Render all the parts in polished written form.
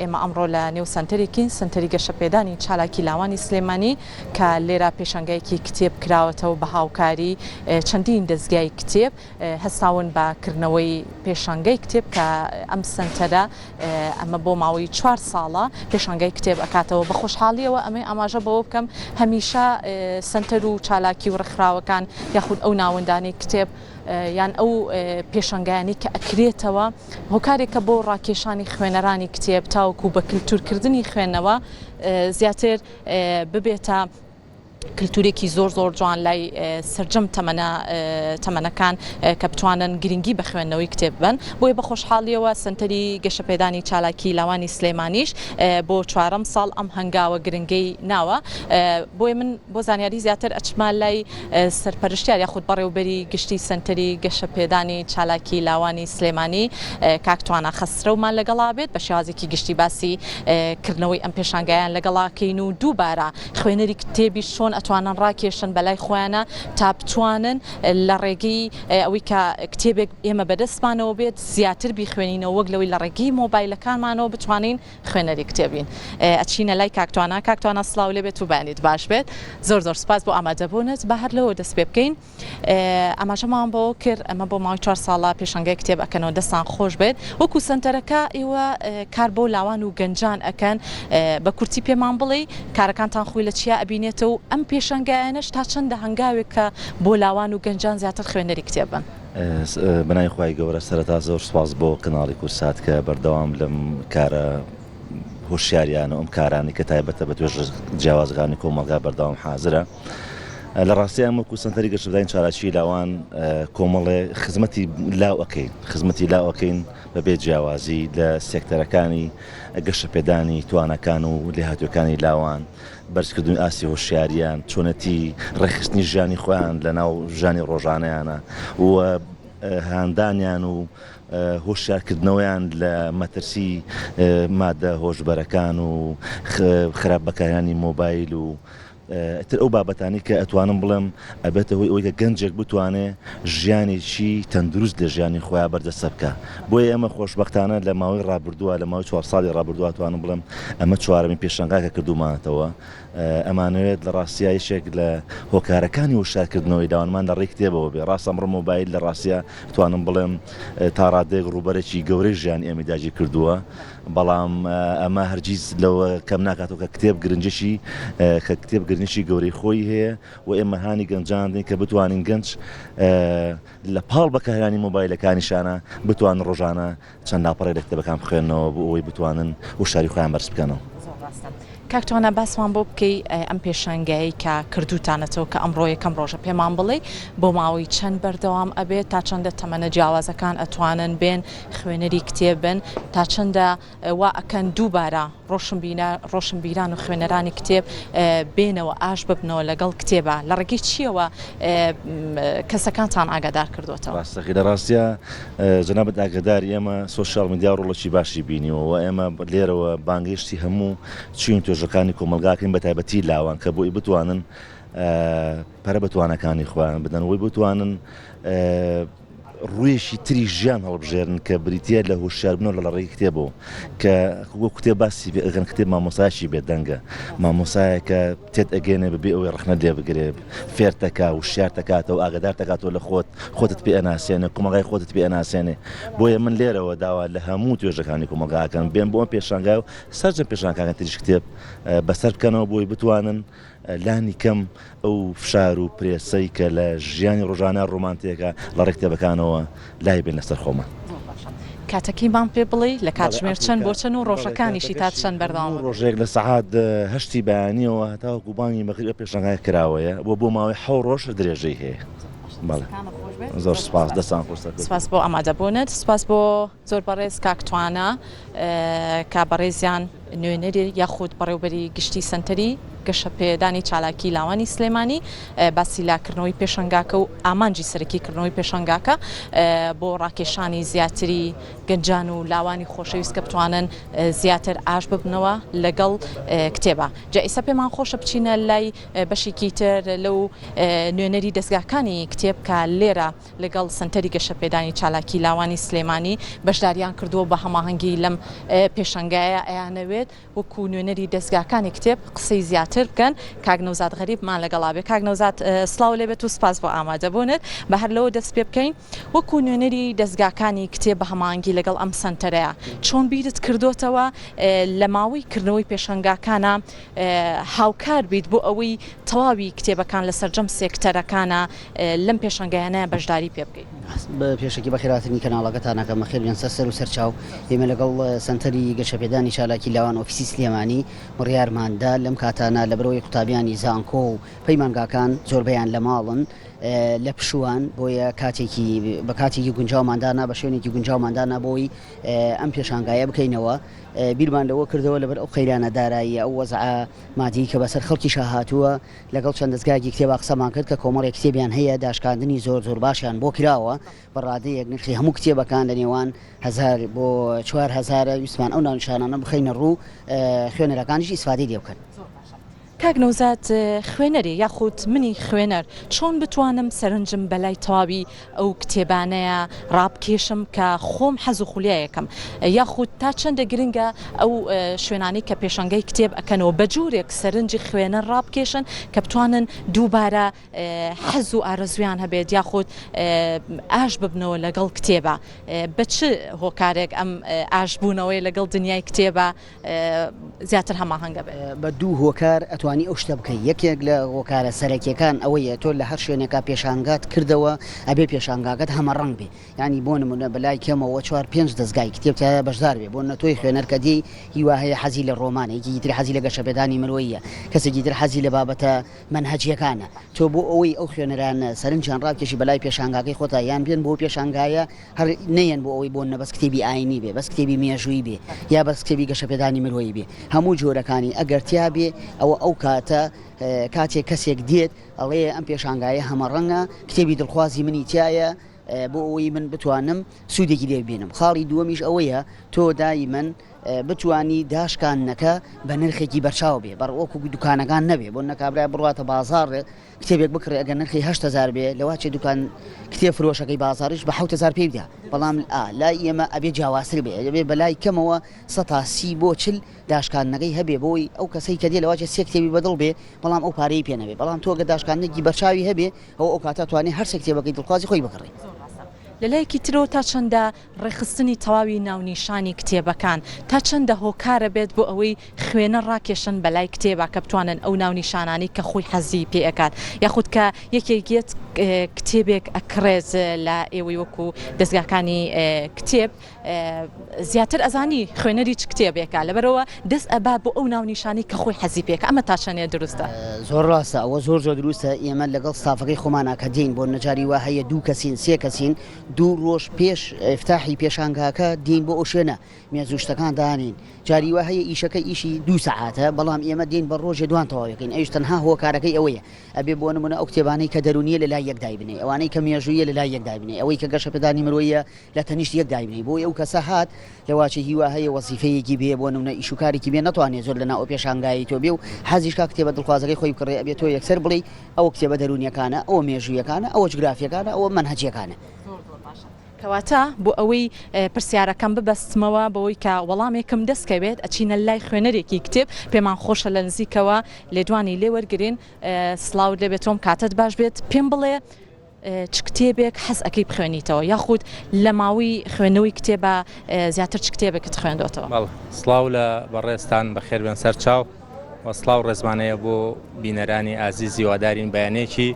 ئێمە ئەمڕۆ لە نێو سنتەرێکین سنتەری گەشەپێدانی چالاکی لاوانی سلێمانی کە لێرە پێشەنگایەکی کتێب کراوەتەوە بە هاوکاری چەندین دەستگای کتێب هەستاون بەکردنەوەی پێشەنگای کتێب کە ئەم سنتەرە ئەمە بۆ ماوەی 4 ساڵە پێشەنگای کتێب ئەکاتەوە بە خۆشحاڵیەوە ئەمە ئاماژە بەوە بکەم هەمیشە سنتەر و چالاکی و ڕێکخراوەکان یاخود ئەو ناوەندانی کتێب یان ئەو پێشەنگایانی کە ئەکرێتەوە هۆکارێکە بۆ ڕاکێشانی خوێنەرانی کتێب تاوەکو بە کللتورکردنی خوێندنەوە زیاتر ببێتە کللتورێکی زۆر جوان لای سرجەم تەمەنەکان کە بتوانن گرنگی بە خوێندنەوەی کتێب بن بۆیە بە خۆشحاڵیەوە سنتەری گەشەپێدانی چالاکی لاوانی سلێمانیش بۆ 4ەم ساڵ ئەم هەنگاوە گرنگەی ناوە بۆیە من بۆ زانیاری زیاتر ئەچما لای سەرپەرشتیار یاخود بەڕێوەبەری گشتی سنتەری گەشەپێدانی چالاکی لاوانی سلێمانی کاکتوانە خەسرەومان لەگەڵا بێت بە شێوازێکی گشتی باسی کردنەوەی ئەم پێشانگایان لەگەڵاکەین و دووبارە خوێنەری کتێبی شۆن ئەتوانن ڕاکێشن بەلای خۆیانە تا بتوانن لە ڕێگەی ئەوەی کە کتێبێک ئێمە بەدەستمانەوە بێت زیاتر بیخوێنینەوە وەک لەوەی لە ڕێگەی مۆبایلەکانمانەوە بتوانین خوێنەری کتێبین ئەچینە لای کاکتوانە سڵاو لێ بێت و بانیت باش بێت زۆر سپاس بۆ ئامادەبوونت بە هەر لەوە دەست پێ بکەین ئاماژەمان بۆ کرد ئەمە بۆ ماوەی 4 ساڵە پێشەنگای کتێب ئەکەنەوە دەستان خۆش بێت وەکو سنتەرەکە ئێوە کار بۆ لاوان و گەنجان ئەکەن بە کورتی پێمان بڵێ کارەکانتان خۆی لە چیا ئەبینێتەوە ئەم پێشەنگایانەش تا چەندە هەنگاوێک کە بۆ لاوان و گەنجان زیاتر خوێنەری کتێبن بەنای خوای گەورە سەرەتا زۆر سپاس بۆ کەناڵی کورسات کە بەردەوام لەم کارە هۆشیاریانە ئەم کارانی کە تایبەتە بە توێژ جیاوازەکانی کۆمەڵگا بەردەوام حازرە لە ڕاستی ئەمە وەکو سنتەری گەشەپێدانی چالاکی لاوان کۆمەڵێ خزمەتی لاو ئەەکەین بەبێ جیاوازی لە سێکتەرەکانی گەشەپێدانی توانەکان و لێهاتووەکانی لاوان بەرزکردنی ئاسی هۆشیاریان چۆنەتی ڕێخستنی ژیانی خۆیان لە ناو ژانی ڕۆژانەیانە و هاندانیان و هۆشیارکردنەوەیان لە مەترسی مادە هۆشبەرەکان و خراپ بەکارانی مۆبایل و تر ئەو بابەتانی کە ئەتوانم بڵێم ئەبێتە هۆی ئەوەی کە گەنجێک بتوانێت ژیانێکی تەندروست لە ژیانی خۆیان بەردەستە بکە بۆیە ئەمە خۆشبەختانە لە ماوەی ڕابردووە لە ماوەی 4 ساڵی ڕابردووە توانم بڵێم ئەمە 4مین پێشەنگاکە کردومانەتەوە ئەمانەوێت لە ڕاستیە یەکێک لە هۆکارەکانی وشارکردنەوەی داوانمان لە ڕێی کتێبەوە بێ ڕاستە ئەمڕۆ مۆبایل لە ڕاستیە توانم بڵێم تا ڕادێک ڕوبەرێکی گەورەی ژیانی ئێمە داگیر کردووە بەڵام ئەمە هەرگیز لەوە کەم ناکاتەوە کە کتێب گرنجشی گەورەی خۆی هەیە و ئێمە هانی گەنجاندین کە بتوانین گەنج لە پاڵ بەکارانی مۆبایلەکانیشانە بتوان ڕۆژانە چەند ناپەڕێ لە کتێبەکان بخوێنەوە بۆ ئەوەی بتوانن وشاری خۆیان بەرز بکەنەوە کاکتوانە باسمان بۆ بکەی ئەم پێشەنگایی کە کردوتانەتەوە کە ئەمڕۆ یەکەم ڕۆژە پێمان بڵێ بۆ ماوەی چەند بەردەوام ئەبێت تا چەندە تەمەنە جیاوازەکان ئەتوانن بێن خوێنەری کتێبن تا چەندە وا ئەکەن دووبارە ڕۆشنبیران و خوێنەرانی کتێب بێنەوە ئاش ببنەوە لەگەڵ کتێبە لە ڕێگەی چیەوە کەسەکانتان ئاگادار کردوێتەوە ڕاستەخی لە ڕاستیە جەنابەت ئاگاداری ئێمە سۆشیال میدیا ڕۆڵەکی باشی بینیەوە و ئێمە لێرەوە بانگەشتی هەموو چین توێژەکانی کۆمەلگاکەین بە تایبەتی لاوان کە بۆی بتوانن پەرە بەتوانەکانی خۆیان بدەن وی بتوانن ڕوویەشی تری ژیان هەڵبژێرن کە بریتە لە هۆشیاربوونەوە لە ڕێی کتێبەوە کە کتێب باسی ئەگەن کتێب مامۆسایشی بێدەنگە مامۆسایە کە تێت ئەگەێنێ ببێ ئەوەی ڕخنە لێ بگرێ فێرتەکە و شیار دەکاتەوە ئاگادار دەکاتەوە لە خۆتت پێ ئەناسێنێ کۆمەڵگای خۆتت پێ ئەناسێنێ بۆیە من لێرەوە داوا لە هەموو توێژەکانی کۆمەلگاکەن بێن بۆ ئەم پێشانگای و سەرجەم پێشانگاکان تریش کتێب بەسەر بکەنەوە بۆی بتوانن لانی کەم ئەو فشار و پرێسەی کە لە ژیانی ڕۆژانە ڕۆمانتیەکە لە ڕێی کتێبەکانەوە لای بێن لەسەر خۆمان کاتەکەیمان پێ بڵێ لە کاتژمێر چەند بۆ چەند و ڕۆژەکانیشی تا چەند بەردەوام ڕۆژێک لە سەعات 8 بەیانیەوە هەتاوەکو بانگی مەغریب پێشەنگای کراوەیە بۆ ماوەی 7 ڕۆژ درێژەی هەیە زۆر سپاس دەستان خۆشە سپاس بۆ ئامادەبوونت سپاس بۆ زۆر بەڕێز کاکتوانە کا بەڕێزیان نوێنەری یاخود بەڕێوبەری گشتی سنتەری گەشەپێدانی چالاکی لاوانی سلێمانی باسی لاکردنەوەی پێشەنگاکە و ئامانجی سەرەکیکردنەوەی پێشەنگاکە بۆ ڕاکێشانی زیاتری گەنجان و لاوانی خۆشەویست کە بتوانن زیاتر ئاش ببنەوە لەگەڵ کتێبە. جا ئێستا پێمان خۆشە بچینە لای بەشێکی تر لەو نوێنەری دەستگاکانی کتێب کە لێرە لەگەڵ سنتەری گەشەپێدانی چالاکی لاوانی سلێمانی بەشداریان کردووە بە هەماهەنگی لەم پێشەنگایە ئەیانەوێت وەکو نوێنەری دەستگاکانی کتێب قسەی زیاتر بکەن. کاک نەوزاد غەریبمان لەگەڵا بێ. کاک نەوزاد سڵاو لێبێت و سپاس بۆ ئامادەبوونت. بە هەر لەوە دەست پێ بکەین وەکو نوێنەری دەستگاکانی کتێب بە هەماهەنگی لەگەڵ ئەم سنتەرەیە چۆن بیرت کردوتەوە لە ماوەی کردنەوەی پێشەنگاکانە هاوکار بیت بۆ ئەوەی تەواوی کتێبەکان لە سەرجەم سێکتەرەکانە لەم پێشەنگایانە بەشداری پێ بکەیت. بە پێشکی بەخێراتنی کەناڵەکەتانەکەم بەخێریان سەر و سەرچاو ئێمە لەگەڵ سنتەری گەشەپێدانی چالاکی لاوان ئۆفیسی سلێمانی بڕیارماندا لەم کاتانە لە بەرەوەی قوتابیانی زانکۆ و پەیمانگاکان زۆربەیان لە ماڵن لە پشووان بۆیە بە کاتێکی گونجاوماندانا بە شوێنێکی گونجاوماندانا بۆی ئەم پێشانگایە بکەینەوە. بیرمان لەوە کردەوە لەبەر ئەو خەیرانە دارایی ئەو وەزع مادی کە بەسەر خەڵکی شاهاتووە لەگەڵ چەند دەستگایەکی کتێبا قسەمان کرد کە کۆمەڵێک کتێبیان هەیە داشکاندنی زۆر باشیان بۆ کراوە بەڕادەیەک نرخی هەموو کتێبەکان لە نێوان 1000 بۆ 4000 ویسمان ئەو ناونیشانانە بخەینە ڕوو خوێنەرەکانیش ئیسفادەی لێ بکەن. کاک نەوزاد خوێنەری یاخود منی خوێنەر چۆن بتوانم سەرنجم بەلای تەواوی ئەو کتێبانەیە ڕابکێشم کە خۆم حەز و خولیایەکەم یاخود تا چەندە گرنگە ئەو شوێنانی کە پێشەنگای کتێب ئەکەنەوە بە جوورێک سەرنجی خوێنەر ڕابکێشن کە بتوانن دووبارە حەز و ئارەزویان هەبێت یاخود ئاش ببنەوە لەگەڵ کتێبە. بە چ هۆکارێک ئەم ئاشبوونەوەی لەگەڵ دنیای کتێبە زیاتر هەماهەنگە بێت؟ بە دوو هۆکار ئەتوانی ئەو شتە بکەی. یەکێک لە هۆکارە سەرەکیەکان ئەوەیە تۆ لە هەر شوێنێکا پێشانگات کردەوە ئەبێ پێشانگاکەت هەمەڕەنگ بێ. ینی بۆ نمونە بەلای کەمەوە 4-5 دەستگای کتێبتە بەشدار بێ. بۆ نەتۆی خوێنەر کە دی هیوا هەیە حەزی لە ڕۆمانێکی تر حەزی لە گەشەپێدانی مرۆییە کەسێکی تر حەزی لە بابەتە منهەجیەکانە. تۆ بۆ ئەوەی ئەو خوێنەران سەرنجیان ڕابکێشی بەلای پێشانگاکەی خۆتا یان بێن بۆ پێشانگایە هەر نەیەن بۆ ئەوەی بۆن بەس کتێبی ئاینی بێ بەس کتێبی مێژووی بێ یا بەس کتێبی گەشەپێدانی مرۆیی بێ. هەموو جۆرەکانی ئەگەر تیا بێ ئەو کاتە کاتێک کەسێک دێت ئەڵێ ئەم پێشانگایە هەمەڕەنگە کتێبی دڵخوازی منی تایە بۆ ئەوەی من بتوانم سوودێکی لێ ببینم. خاڵی دووەمیش ئەوەیە تۆ دایمەن بتوانی داشکانەکە بە نرخێکی بەرچاو بێ بەڕۆکو دوکانەکان نەبێ بۆ نەکابرای بڕاتە بازار کتێبێک بکڕێ ئەگەر نرخی 8000 بێ لەواچێ دوکان کتێب فرۆشەکەی بازاریش بە 7000 پێ بدە. بەڵام لای ئێمە ئەبێ جیاوازتر بێ ئەبێ بەلای کەمەوە 130 بۆ 40 داشکانەکەی هەبێ بۆی ئەو کەسەی کە دێ لەواچێ سێ کتێبی بەدڵ بێ بەڵام ئەو پارەی پێ نەبێ. بەڵام تۆ گە داشکانێکی بەرچاوی هەبێ ئەو کاتە توانێت هەر سێ کتێبەکەی دڵخوازی خۆی بکڕێ. لەلایەکی ترەوە تا چەندە ڕێخستنی تەواوی ناونیشانی کتێبەکان تا چەندە هۆکارە بێت بۆ ئەوەی خوێنە ڕاکێشن بەلای کتێبە کە بتوانن ئەو ناونیشانانی کە خۆی حەزی پێەکات یاخود کە یەکێکێت کتێبێک ئەکڕێت لە ئێوەی وەکو دەستگاکانی کتێب زیاتر ئەزانی خوێنەری چ کتێبێکە لەبەرەوە دەست ئەبا بۆ ئەو ناونیشانی کە خۆی حەزی پێکە. ئەمە تا چەندێ دروستە؟ زۆر ڕاستە ئەوە زۆر دروستە. ئێمە لەگەڵ ستافەکەی خۆمانە کە دێین بۆ نەجاری وا هەیە 2 کەسین 3 کەسین 2 ڕۆژ پێش ئفتاحی پێشانگاکە دێین بۆ ئەو شوێنە مێزوشتەکان دانین. جاری وا هەیە ئیشەکە ئیشی 2 سەعاتە بەڵام ئێمە دێین بە ڕۆژێ دوان تەواوەکەین. ئەوش تەنها هۆکارەکەی ئەوەیە ئەبێ بۆ نمونە ئەو کتێبانەی کە دەرونیە لە لای یەک دایبنێ ئەوانەی کە مێژوویە لە لای یەک دایبنێ ئەوەی کە گەشەپێدانی مرۆییە لە تەنیشت یەک دایبنێ. بۆ ئەو کەسە هات لەواچە هیوا هەیە وەزیفەیەکی بێ بۆ نمونە ئیشوکارێکی بێ نەتوانێت زۆر لەناو پێشانگایی تۆ بێ و حەزیشکا کتێبە دڵخوازەکەی خۆی بکڕێ ئەبێت تۆ یەکسەر بڵێ ئەو کتێبە دەرونیەکانە ئەوە مێژوویەکانە ئەوە جوگرافیەکانە ئەوە منهەجیەکانە. کەواتە بۆ ئەوەی پرسیارەکەم ببەستمەوە بەوەی کە وەڵامێکم دەستکەوێت ئەچینە لای خوێنەرێکی کتێب پێمان خۆشە لە نزیکەوە لێدوانی لێوەرگرین. سڵاو لێبێتۆم کاتت باش بێت پێم بڵێ چ کتێبێک حەز ئەەکەی بخوێنیتەوە یاخود لە ماوەی خوێنەوەی کتێبە زیاتر چ کتێبێکت خوێندوتەوە؟ سڵاو لە بەڕێستان بەخێر بێن سەر چاو و سڵاو ڕێزمانەیە بۆ بینەرانی ئازیزی وادارین بەیانێکی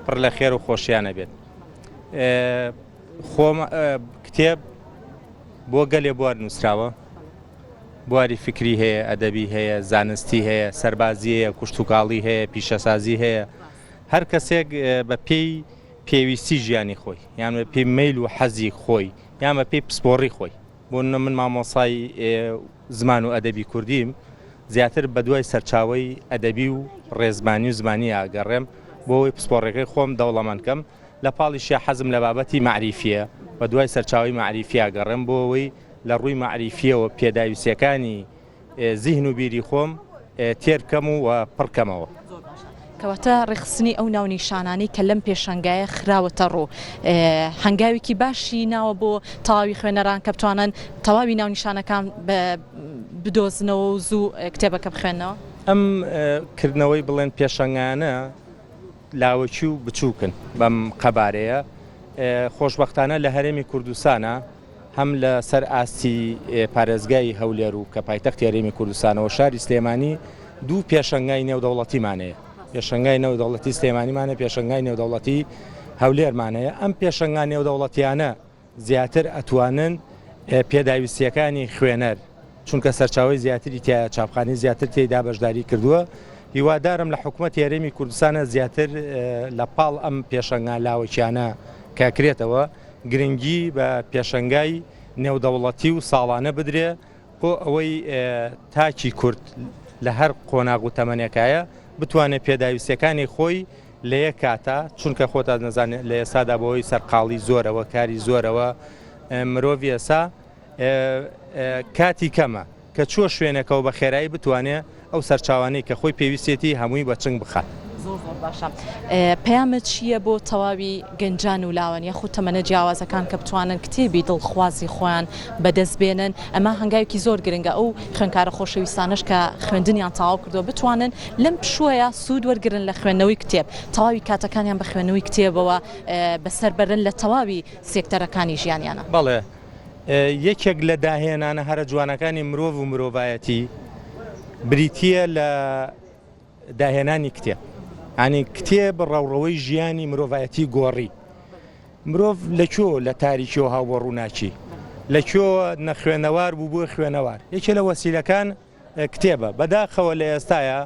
پڕ لە خێر و خۆشیانە بێت. کتێب بۆ گەلێ بوار نووسراوە بواری فکری هەیە ئەدەبی هەیە زانستی هەیە سەربازی هەیە کوشتتوکاڵی هەیە پیشەسازی هەیە هەر کەسێک بە پێی پێویستی ژیانی خۆی یان بە پێی میل و حەزی خۆی یان بە پێی پسپۆڕی خۆی بۆ من مامۆسای زمان و ئەدەبی کوردیم زیاتر بە دوای سەرچاوی ئەدەبی و ڕێزمانی و زمانی ئاگەڕێم بۆ ئەوەی پسپۆڕێکەی خۆم دەوڵەمەندکەم لە پاڵیشیا حەزم لە بابەتی معریفیە بە دوای سەرچاوی معریفی ئاگەڕێم بۆ ئەوەی لە ڕووی معریفیەوە پێداویستیەکانی زیهن و بیری خۆم تێرکەم و پڕکەمەوە. کەواتە ڕێخستنی ئەو ناونیشانانی کە لەم پێشەنگایە خراوەتە ڕوو هەنگاوێکی باشی ناوە بۆ تەواوی خوێنەران کە بتوانن تەواوی ناونیشانەکان بدۆزنەوە و زوو کتێبەکە بخوێنەوە. ئەم کردنەوەی بڵێن پێشەنگانە لاوەکی و بچووکن بەم قەبارەیە خۆشبەختانە لە هەرێمی کوردستانە هەم لە سەر ئاستی پارێزگای هەولێر و کە پایتەختی هەرێمی کوردستانەوە شاری سلێمانی دوو پێشەنگای نێودەوڵەتیمانەیە پێشەنگای نێودەوڵەتی سلێمانیمانە پێشەنگای نێودەوڵەتی هەولێرمانەیە ئەم پێشەنگان نێودەوڵەتیانە زیاتر ئەتوانن پێداویستیەکانی خوێنەر چونکە سەرچاوی زیاتری تیا چاپخانی زیاتر تێدا بەشداری کردووە هیوادارم لە حکوومەتی هەرێمی کوردستانە زیاتر لە پاڵ ئەم پێشەنگان لاوەکیانە کاکرێتەوە گرنگی بە پێشەنگای نێودەوڵەتی و ساڵانە بدرێ بۆ ئەوەی تاکی کورد لە هەر قۆناغ و تەمەنێکایە بتوانێت پێداویستەکانی خۆی لە یەک کاتە چونکە خۆتا نەزانێت لە ئێستادا بەوەی سەرقاڵی زۆرەوە کاری زۆرەوە مرۆڤ ئێستا کاتی کەمە کە چووە شوێنێکەوە بە خێرایی بتوانێت ئەو سەرچاوانەی کە خۆی پێویستێتی هەمووی بە چنگ بخات. زۆر باشە پەیامت چییە بۆ تەواوی گەنجان و لاوان یاخود تەمەنە جیاوازەکان کە بتوانن کتێبی دڵخوازی خۆیان بەدەستبێنن ئەمە هەنگاوێکی زۆر گرنگە ئەو خوێندکارە خۆشەویستانش کە خوێندنیان تەواو کردووە بتوانن لەم پشووەیە سوود وەرگرن لە خوێندنەوەی کتێب تەواوی کاتەکانیان بە خوێندنەوەی کتێبەوە بەسەربەرن لە تەواوی سێکتەرەکانی ژیانیانە. بەڵێ یەکێک لە داهێنانە هەرە جوانەکانی مرۆڤ و مرۆڤایەتی بریتیە لە داهێنانی کتێب ئەنی کتێب ڕەوڕەوەی ژیانی مرۆڤایەتی گۆڕی مرۆڤ لەکوێ لە تاریکیەوە هاوبەڕ ڕووناچی لەکوێ نەخوێنەوار بوو بۆ خوێنەوار یەکێ لە وەسیلەکان کتێبە بەداخەوە لە ئێستاە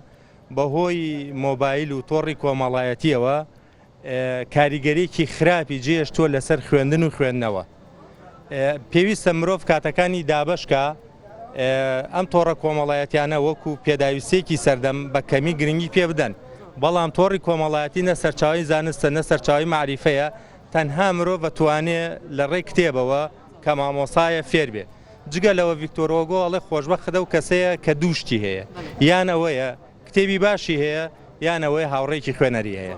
بەهۆی مۆبایل و تۆڕی کۆمەڵایەتیەوە کاریگەریەکی خراپی جێشتووە لەسەر خوێندن و خوێندنەوە پێویستە مرۆڤ کاتەکانی دابشکە ئەم تۆڕە کۆمەڵایەتیانە وەکو پێداویستێکی سەردەم بە کەمی گرنگی پێ بدەن بەڵام تۆڕی کۆمەڵایەتی نە سەرچاوی زانستە نە سەرچاوی معریفەیە تەنها مرۆڤ بەتوانێت لە ڕێی کتێبەوە کە مامۆسایە فێر بێ جگە لەوە ڤیکتۆر هوگۆ ئەڵێ خۆشبەختە و کەسەیە کە دووشتی هەیە یان ئەوەیە کتێبی باشی هەیە یان ئەوەی هاوڕێکی خوێنەری هەیە.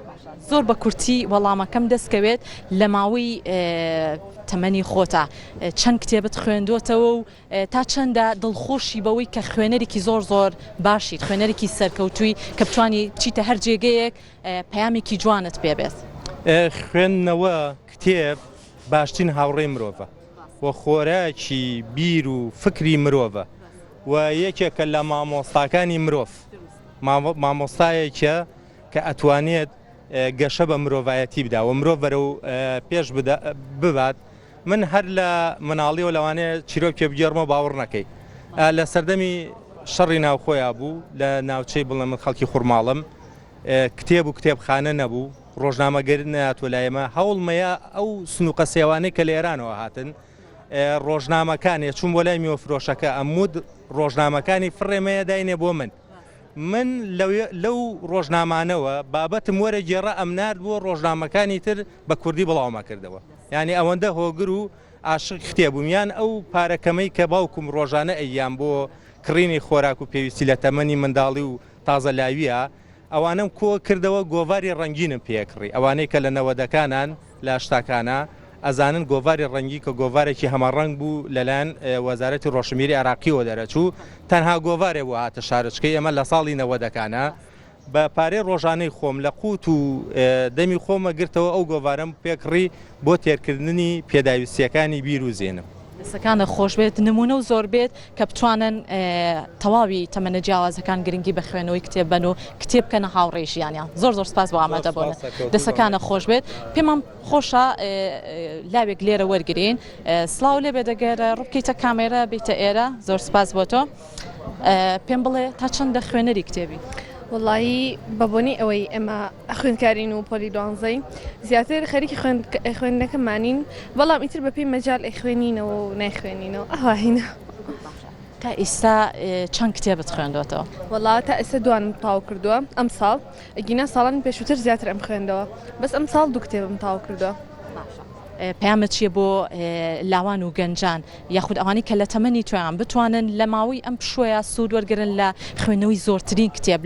زۆر بە کورتی وەڵامەکەم دەستکەوێت لە ماوەی تەمەنی خۆتە چەند کتێبت خوێندوتەوە و تا چەندە دڵخۆشی بەوەی کە خوێنەرێکی زۆر زۆر باشیت خوێنەرێکی سەرکەوتووی کە بتوانانی چیتە هەر جێگەیەک پەیامێکی جوانت پێبێت. خوێندنەوە کتێب باشترین هاوڕێی مرۆڤە و خۆراکی بیر و فکری مرۆڤە و یەکێکە لە مامۆستاکانی مرۆڤ مامۆستایەکە کە ئەتوانێت گەشە بە مرۆڤایەتی بدا و مرۆڤ بەرەو پێش ببات من هەر لە مناڵیەوە لەوانەیە چیرۆک پێ بگێڕمە باوەڕ نەکەی لە سەردەمی شەڕی ناوخۆیان بوو لە ناوچەی بڵێ من خەڵکی خوڕماڵم کتێب و کتێبخانە نەبوو ڕۆژنامەگەر نەهاتوە لایەمە هەوڵمەیە ئەو سنووقە سێوانەی کە لە ئێرانەوە هاتن ڕۆژنامەکانی چوون بۆ لای میوەفرۆشەکە ئەمود ڕۆژنامەکانی فڕێمەیە داینێ بۆ من لەو ڕۆژنامانەوە بابەتم وەرە گێڕە ئەمنار بۆ ڕۆژنامەکانی تر بە کوردی بڵاوما کردەوە یعنی ئەوەندە هۆگر و عاشق کتێبوومیان ئەو پارەکەمەی کە باوکم ڕۆژانە ئەیان بۆ کڕینی خۆراک و پێویستی لە تەمەنی منداڵی و تازە لاویە ئەوانم کۆ کردەوە گۆڤاری ڕەنگینم پێکڕی ئەوانەی کە لە نەوەدەکانان لە ئاشتاکانە ئەزانن گۆڤاری ڕەنگی کە گۆڤارێکی هەمەڕەنگ بوو لەلایەن وەزارەتی ڕۆشنبیری عێراقیەوە دەرەچوو تەنها گۆڤارێ بوو هاتە شارچکەی ئەمە لە ساڵی نەوەدەکانە بە پارەی ڕۆژانەی خۆم لە قووت و دەمی خۆمە گرتەوە ئەو گۆڤارم پێکڕی بۆ تێرکردنی پێداویستیەکانی بیر و زێنم. دەستەکانە خۆش بێت نمونە و زۆر بێت کە بتوانن تەواوی تەمەنە جیاوازەکان گرنگی بە خوێنەوەی کتێبن و کتێب بکەنە هاوڕێی ژیانیان زۆر زۆر سپاس بۆ ئامادە بوون دەستەکانە خۆش بێت پێمان خۆشە لاوێک لێرە وەرگین سڵاو لێ بێ دەگەرە ڕووبکەیتە کامێرە بیتە ئێرە زۆر سپاس بۆ تۆ پێم بڵێ تا چەندە خوێنەری کتێبی. وڵی بەبوونی ئەوەی ئێمە خوێندکارین و پۆلی دوانزەی زیاتر خەریکی خوێندنەکەمانین بەڵام ئیتر بەپێی مەجال خوێنینەوە و نایخوێنینەوە ئەوهینە. تا ئێستا چەند کتێبت خوێندوەتەوە؟ وڵا تا ئێستا دوانم تاو کردووە ئەم ساڵ ئەگینا ساڵانی پێشووتر زیاتر ئەم خوێندەوە بەس ئەم ساڵ 2 کتێبم تاو کردووە. پەیامت چیە بۆ لاوان و گەنجان یاخود ئەوانی کە لە تەمەنی تویان بتوانن لە ماوەی ئەم پشوۆیە سوود وەرگرن لە خوێنەوەی زۆرترین کتێب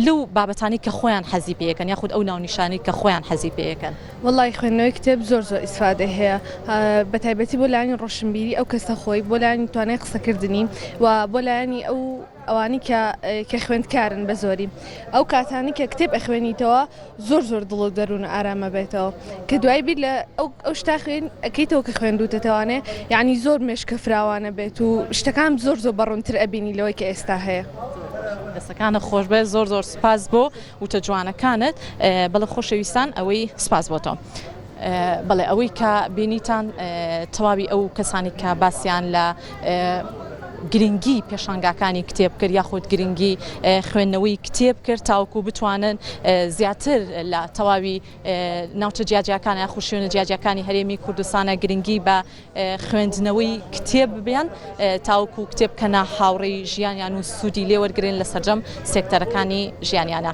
لەو بابەتانی کە خۆیان حەزی پێیەکەن یاخود ئەو ناونیشانی کە خۆیان حەزی پێیەکەن؟ وڵی خوێندنەوەی کتێب زۆر ئیسفادە هەیە بە تایبەتی بۆ لایانی ڕۆشنبیری ئەو کەسە خۆی بۆ لایانی توانای قسەکردنی و بۆ لایانی ئەوانی کە خوێندکارن بە زۆری ئەو کاتانی کە کتێب ئەخوێنیتەوە زۆر دڵ و دەروون ئارامە بێتەوە کە دوای بیر لە ئەو شتا خوێن ئەەکەیتەوە کە خوێندوتەوانێ یعنی زۆر مێشکە فراوانە بێت و شتەکان زۆر بەڕوونتر ئەبینی لەوەی کە ئێستا هەیە. دەستەکانە خۆش بێت زۆر سپاس بۆ وتە جوانەکانت بەڵێ خۆشەویستان ئەوەی سپاس بۆ تۆ. بەڵێ ئەوەی کە بینیتان تەواوی ئەو کەسانی کە باسییان لە گرنگی پێشانگاکانی کتێب کرد یاخود گرنگی خوێندنەوەی کتێب کرد تاوەکو بتوانن زیاتر لە تەواوی ناوچە جیاجیەکان یاخود شوێنە جیاجیەکانی هەرێمی کوردستانە گرنگی بە خوێندنەوەی کتێب ببێن تاوەکو کتێب کەنا هاوڕێی ژیانیان و سوودی لێوەرگرن لە سەرجەم سێکتەرەکانی ژیانیانە.